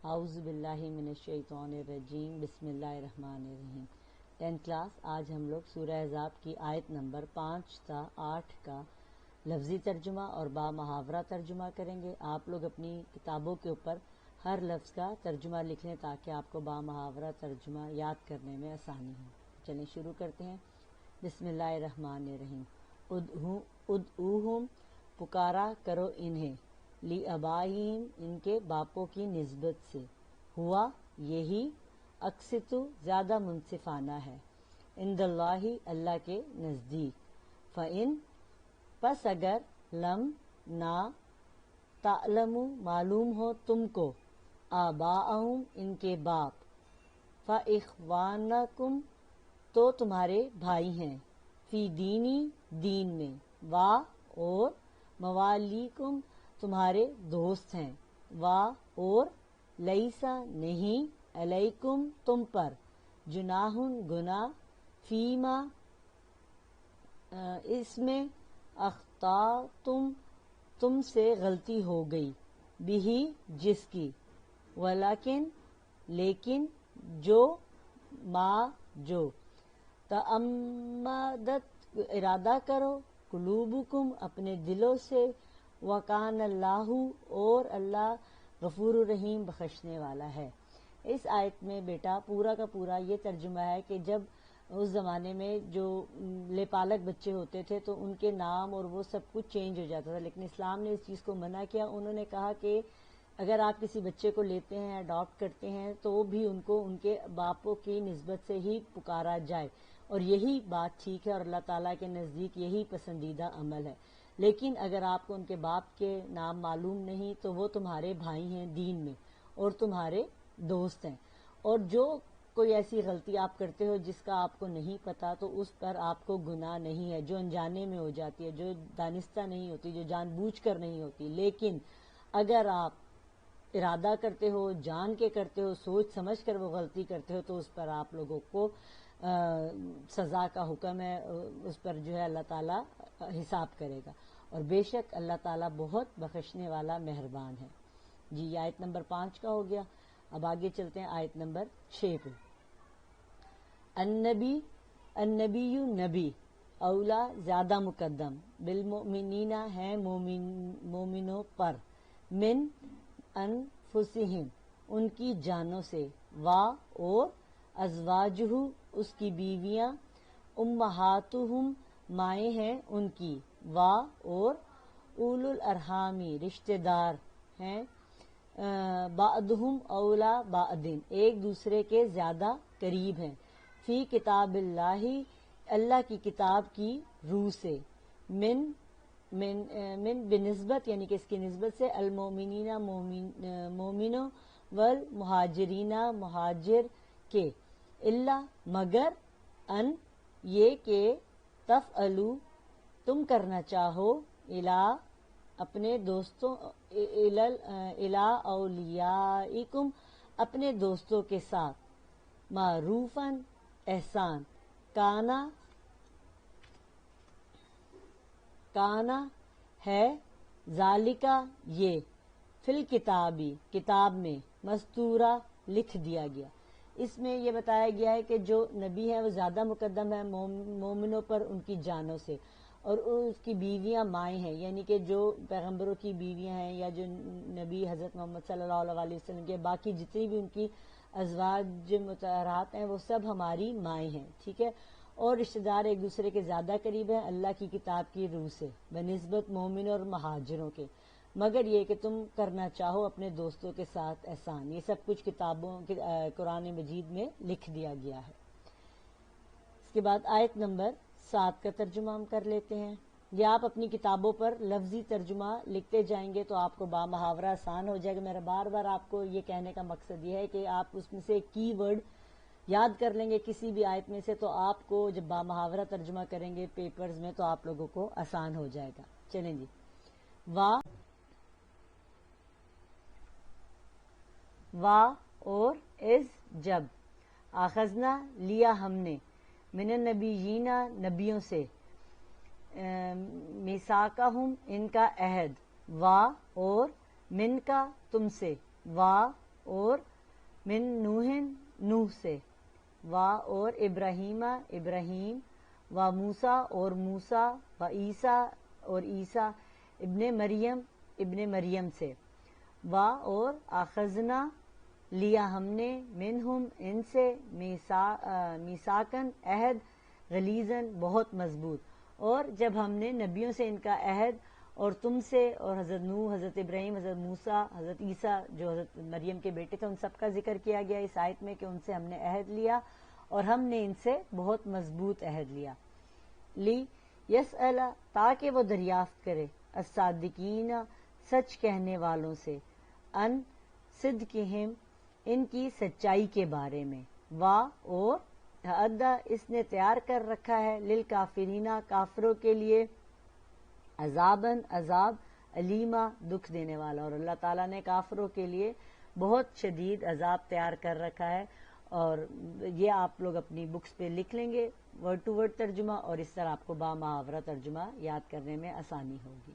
اعوذ باللہ من الشیطان الرجیم بسم اللہ الرحمن الرحیم 10th کلاس. آج ہم لوگ سورہ احزاب کی آیت نمبر 5 تا 8 کا لفظی ترجمہ اور با محاورہ ترجمہ کریں گے. آپ لوگ اپنی کتابوں کے اوپر ہر لفظ کا ترجمہ لکھ لیں تاکہ آپ کو با محاورہ ترجمہ یاد کرنے میں آسانی ہو. چلیں شروع کرتے ہیں. بسم اللہ الرحمن الرحیم. ادعوہم پکارا کرو انہیں، لی اباہیم ان کے باپوں کی نسبت سے، ہوا یہی اقسطو زیادہ منصفانہ ہے، عند اللہ اللہ کے نزدیک، فإن پس اگر لم نہ تعلموا معلوم ہو تم کو، آباءہم ان کے باپ، فإخوانکم تو تمہارے بھائی ہیں، فی دینی دین میں، وا اور موالیکم تمہارے دوست ہیں، وا اور لیسا نہیں، علیکم تم پر، جناح گناہ، فیما اس میں، اخطأتم تم سے غلطی ہو گئی، بہی جس کی، ولیکن لیکن، جو ما جو، تعمدت ارادہ کرو، قلوبکم اپنے دلوں سے، وکان اللہ اور اللہ غفور الرحیم بخشنے والا ہے. اس آیت میں بیٹا پورا کا پورا یہ ترجمہ ہے کہ جب اس زمانے میں جو لے پالک بچے ہوتے تھے تو ان کے نام اور وہ سب کچھ چینج ہو جاتا تھا، لیکن اسلام نے اس چیز کو منع کیا. انہوں نے کہا کہ اگر آپ کسی بچے کو لیتے ہیں، اڈاپٹ کرتے ہیں، تو بھی ان کو ان کے باپوں کی نسبت سے ہی پکارا جائے، اور یہی بات ٹھیک ہے اور اللہ تعالیٰ کے نزدیک یہی پسندیدہ عمل ہے. لیکن اگر آپ کو ان کے باپ کے نام معلوم نہیں تو وہ تمہارے بھائی ہیں دین میں اور تمہارے دوست ہیں، اور جو کوئی ایسی غلطی آپ کرتے ہو جس کا آپ کو نہیں پتا تو اس پر آپ کو گناہ نہیں ہے، جو انجانے میں ہو جاتی ہے، جو دانستہ نہیں ہوتی، جو جان بوجھ کر نہیں ہوتی. لیکن اگر آپ ارادہ کرتے ہو، جان کے کرتے ہو، سوچ سمجھ کر وہ غلطی کرتے ہو تو اس پر آپ لوگوں کو سزا کا حکم ہے، اس پر جو ہے اللہ تعالیٰ حساب کرے گا، اور بے شک اللہ تعالیٰ بہت بخشنے والا مہربان ہے. جی یہ آیت نمبر 5 کا ہو گیا. اب آگے چلتے ہیں آیت نمبر 6 پہ. النبی نبی، اولا زیادہ مقدم، بالمؤمنین ہے مومنوں پر، من انفسہم ان کی جانوں سے، وا اور ازواجہ اس کی بیویاں، امہاتہم مائیں ہیں ان کی، وا اور اولو الارحامی رشتہ دار ہیں، بعضہم اولا بعض ایک دوسرے کے زیادہ قریب ہیں، فی کتاب اللہ اللہ کی کتاب کی روح سے، من بنسبت یعنی کہ اس کی نسبت سے، المومنین مومنوں، والمہاجرین مہاجر کے، الا مگر، ان یہ کہ، تفعلوا تم کرنا چاہو، الا اپنے دوستوں، الا اولیائکم اپنے دوستوں کے ساتھ، معروفاً احسان، کانا ہے، ذالکا یہ، فی الکتابی کتاب میں، مستورہ لکھ دیا گیا. اس میں یہ بتایا گیا ہے کہ جو نبی ہے وہ زیادہ مقدم ہے مومنوں پر ان کی جانوں سے، اور اس کی بیویاں مائیں ہیں، یعنی کہ جو پیغمبروں کی بیویاں ہیں یا جو نبی حضرت محمد صلی اللہ علیہ وسلم کے باقی جتنی بھی ان کی ازواج مطہرات ہیں وہ سب ہماری مائیں ہیں، ٹھیک ہے. اور رشتہ دار ایک دوسرے کے زیادہ قریب ہیں اللہ کی کتاب کی روح سے، بنسبت مومنوں اور مہاجروں کے، مگر یہ کہ تم کرنا چاہو اپنے دوستوں کے ساتھ احسان. یہ سب کچھ کتابوں قرآن مجید میں لکھ دیا گیا ہے. اس کے بعد آیت نمبر 7 کا ترجمہ ہم کر لیتے ہیں. یہ آپ اپنی کتابوں پر لفظی ترجمہ لکھتے جائیں گے تو آپ کو با محاورہ آسان ہو جائے گا. میرا بار بار آپ کو یہ کہنے کا مقصد یہ ہے کہ آپ اس میں سے کی ورڈ یاد کر لیں گے کسی بھی آیت میں سے، تو آپ کو جب با محاورہ ترجمہ کریں گے پیپرز میں تو آپ لوگوں کو آسان ہو جائے گا. چلیں جی. وا اور از جب، آخذنا لیا ہم نے، من النبیین نبیوں سے، میثاقہم ان کا عہد، وا اور من کا تم سے، وا اور من نوحن نوح سے، وا اور ابراہیمہ ابراہیم، و موسیٰ اور موسیٰ، و عیسیٰ اور عیسیٰ ابن مریم ابن مریم سے، وا اور اخذنا لیا ہم نے منہم ان سے میثاقاً عہد غلیظاً بہت مضبوط، اور جب ہم نے نبیوں سے ان کا عہد، اور تم سے، اور حضرت نوح، حضرت ابراہیم، حضرت موسیٰ، حضرت عیسیٰ جو حضرت مریم کے بیٹے تھے، ان سب کا ذکر کیا گیا اس آیت میں کہ ان سے ہم نے عہد لیا اور ہم نے ان سے بہت مضبوط عہد لیا۔ لی یسأل تاکہ وہ دریافت کرے، الصادقین سچ کہنے والوں سے، ان صدقہم ان کی سچائی کے بارے میں، وا اور اعدہ اس نے تیار کر رکھا ہے للکافرین کافروں کے لیے، عذاباً عذاب، علیما دکھ دینے والا، اور اللہ تعالیٰ نے کافروں کے لیے بہت شدید عذاب تیار کر رکھا ہے۔ اور یہ آپ لوگ اپنی بکس پہ لکھ لیں گے ورڈ ٹو ورڈ ترجمہ، اور اس طرح آپ کو با محاورہ ترجمہ یاد کرنے میں آسانی ہوگی۔